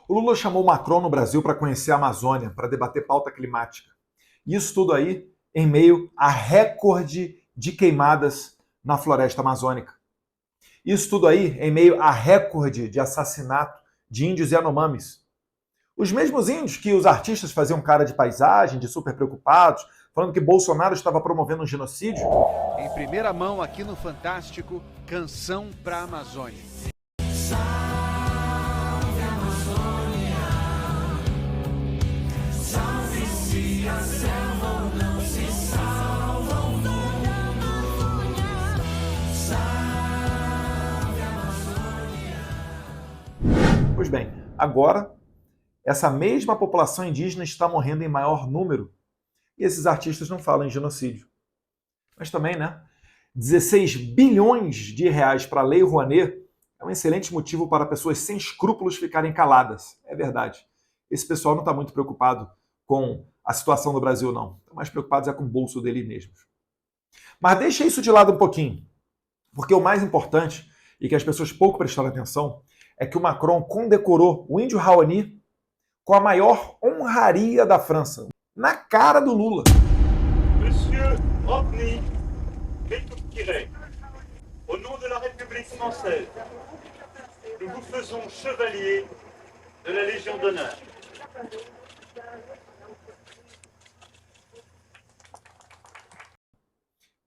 O Lula chamou Macron no Brasil para conhecer a Amazônia, para debater pauta climática. Isso tudo aí em meio a recorde de queimadas na floresta amazônica. Isso tudo aí em meio a recorde de assassinato de índios Yanomamis. Os mesmos índios que os artistas faziam cara de paisagem, de super preocupados, falando que Bolsonaro estava promovendo um genocídio. Em primeira mão aqui no Fantástico, Canção pra Amazônia. Salve-se a selva ou não se salvam da Amazônia. Salve a Amazônia. Pois bem, agora essa mesma população indígena está morrendo em maior número e esses artistas não falam em genocídio. Mas também, né? 16 bilhões de reais para a Lei Rouanet é um excelente motivo para pessoas sem escrúpulos ficarem caladas. É verdade. Esse pessoal não está muito preocupado com a situação do Brasil, não. Estão mais preocupados é com o bolso dele mesmos. Mas deixa isso de lado um pouquinho, porque o mais importante, e que as pessoas pouco prestaram atenção, é que o Macron condecorou o índio Raoni com a maior honraria da França, na cara do Lula. Monsieur Rodney Bétouk-Tiré, au nom de la République française, nous vous faisons chevalier de la Légion d'honneur.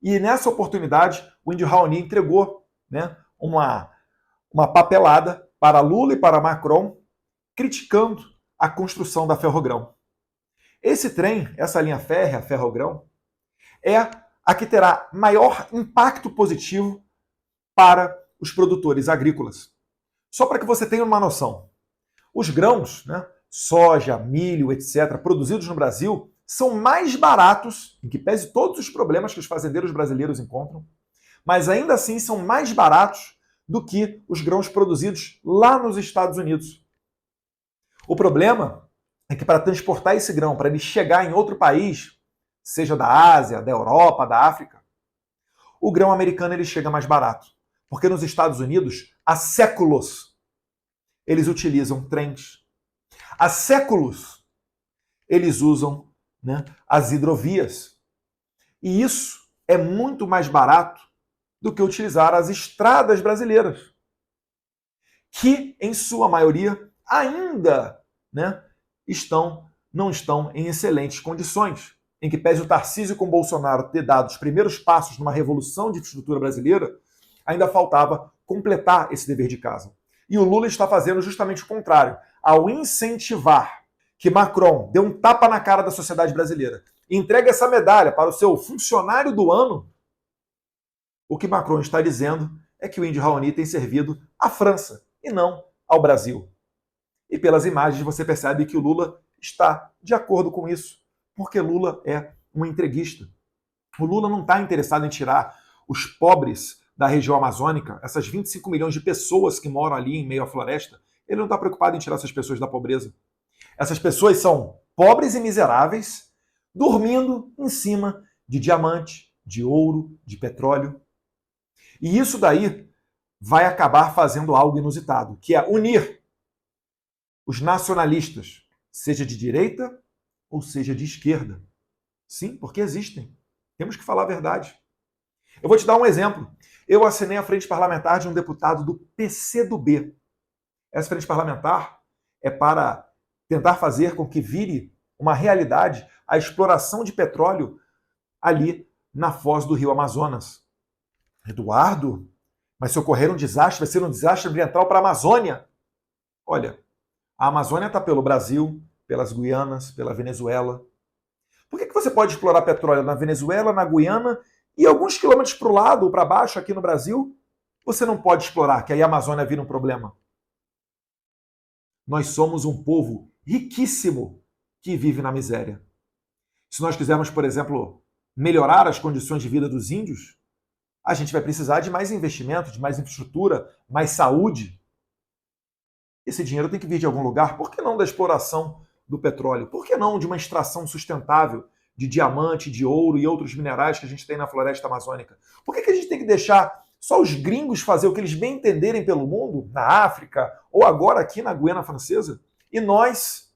E nessa oportunidade, o índio Raoni entregou, né, uma papelada para Lula e para Macron, criticando a construção da Ferrogrão. Esse trem, essa linha férrea, Ferrogrão, é a que terá maior impacto positivo para os produtores agrícolas. Só para que você tenha uma noção, os grãos, né, soja, milho, etc., produzidos no Brasil, são mais baratos, em que pese todos os problemas que os fazendeiros brasileiros encontram, mas ainda assim são mais baratos do que os grãos produzidos lá nos Estados Unidos. O problema é que para transportar esse grão, para ele chegar em outro país, seja da Ásia, da Europa, da África, o grão americano ele chega mais barato. Porque nos Estados Unidos, há séculos, eles utilizam trens. Há séculos, eles usam, né, as hidrovias. E isso é muito mais barato do que utilizar as estradas brasileiras, que, em sua maioria, ainda, né, não estão em excelentes condições. Em que pese o Tarcísio com Bolsonaro ter dado os primeiros passos numa revolução de infraestrutura brasileira, ainda faltava completar esse dever de casa. E o Lula está fazendo justamente o contrário. Ao incentivar que Macron dê um tapa na cara da sociedade brasileira e entregue essa medalha para o seu funcionário do ano, o que Macron está dizendo é que o índio Raoni tem servido à França e não ao Brasil. E pelas imagens você percebe que o Lula está de acordo com isso, porque Lula é um entreguista. O Lula não está interessado em tirar os pobres da região amazônica, essas 25 milhões de pessoas que moram ali em meio à floresta, ele não está preocupado em tirar essas pessoas da pobreza. Essas pessoas são pobres e miseráveis, dormindo em cima de diamante, de ouro, de petróleo. E isso daí vai acabar fazendo algo inusitado, que é unir os nacionalistas, seja de direita ou seja de esquerda. Sim, porque existem. Temos que falar a verdade. Eu vou te dar um exemplo. Eu assinei a frente parlamentar de um deputado do PCdoB. Essa frente parlamentar é para tentar fazer com que vire uma realidade a exploração de petróleo ali na foz do rio Amazonas. Eduardo, mas se ocorrer um desastre, vai ser um desastre ambiental para a Amazônia. Olha, a Amazônia está pelo Brasil, pelas Guianas, pela Venezuela. Por que você pode explorar petróleo na Venezuela, na Guiana e alguns quilômetros para o lado ou para baixo aqui no Brasil? Você não pode explorar, que aí a Amazônia vira um problema. Nós somos um povo riquíssimo que vive na miséria. Se nós quisermos, por exemplo, melhorar as condições de vida dos índios, a gente vai precisar de mais investimento, de mais infraestrutura, mais saúde. Esse dinheiro tem que vir de algum lugar. Por que não da exploração do petróleo? Por que não de uma extração sustentável de diamante, de ouro e outros minerais que a gente tem na floresta amazônica? Por que a gente tem que deixar só os gringos fazer o que eles bem entenderem pelo mundo, na África ou agora aqui na Guiana Francesa, e nós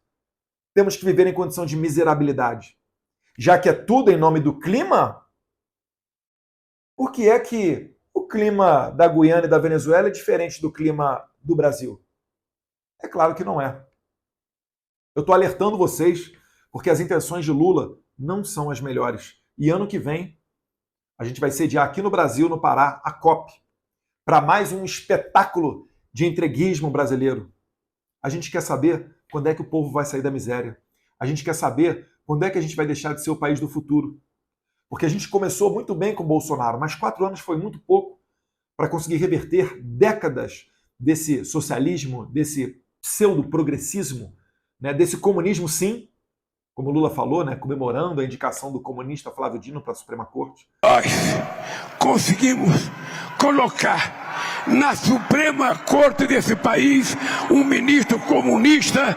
temos que viver em condição de miserabilidade. Já que é tudo em nome do clima, por que é que o clima da Guiana e da Venezuela é diferente do clima do Brasil? É claro que não é. Eu estou alertando vocês porque as intenções de Lula não são as melhores. E ano que vem, a gente vai sediar aqui no Brasil, no Pará, a COP, para mais um espetáculo de entreguismo brasileiro. A gente quer saber quando é que o povo vai sair da miséria. A gente quer saber quando é que a gente vai deixar de ser o país do futuro. Porque a gente começou muito bem com o Bolsonaro, mas 4 anos foi muito pouco para conseguir reverter décadas desse socialismo, desse pseudo-progressismo, né, desse comunismo, sim, como o Lula falou, né, comemorando a indicação do comunista Flávio Dino para a Suprema Corte. Nós conseguimos colocar na Suprema Corte desse país um ministro comunista.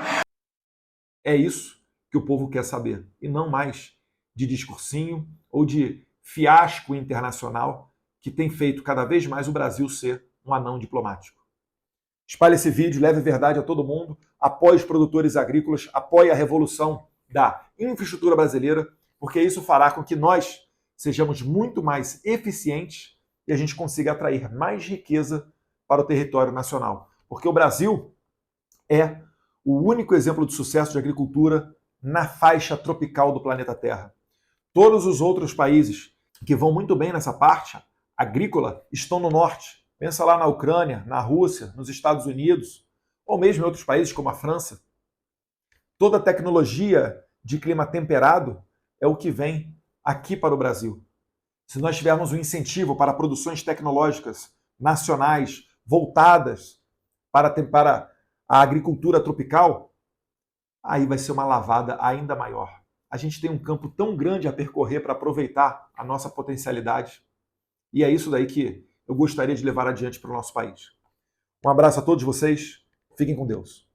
É isso que o povo quer saber, e não mais de discursinho ou de fiasco internacional que tem feito cada vez mais o Brasil ser um anão diplomático. Espalhe esse vídeo, leve verdade a todo mundo, apoie os produtores agrícolas, apoie a revolução da infraestrutura brasileira, porque isso fará com que nós sejamos muito mais eficientes e a gente consiga atrair mais riqueza para o território nacional. Porque o Brasil é o único exemplo de sucesso de agricultura na faixa tropical do planeta Terra. Todos os outros países que vão muito bem nessa parte agrícola estão no norte. Pensa lá na Ucrânia, na Rússia, nos Estados Unidos, ou mesmo em outros países como a França. Toda a tecnologia de clima temperado é o que vem aqui para o Brasil. Se nós tivermos um incentivo para produções tecnológicas nacionais voltadas para a agricultura tropical, aí vai ser uma lavada ainda maior. A gente tem um campo tão grande a percorrer para aproveitar a nossa potencialidade. E é isso daí que eu gostaria de levar adiante para o nosso país. Um abraço a todos vocês. Fiquem com Deus.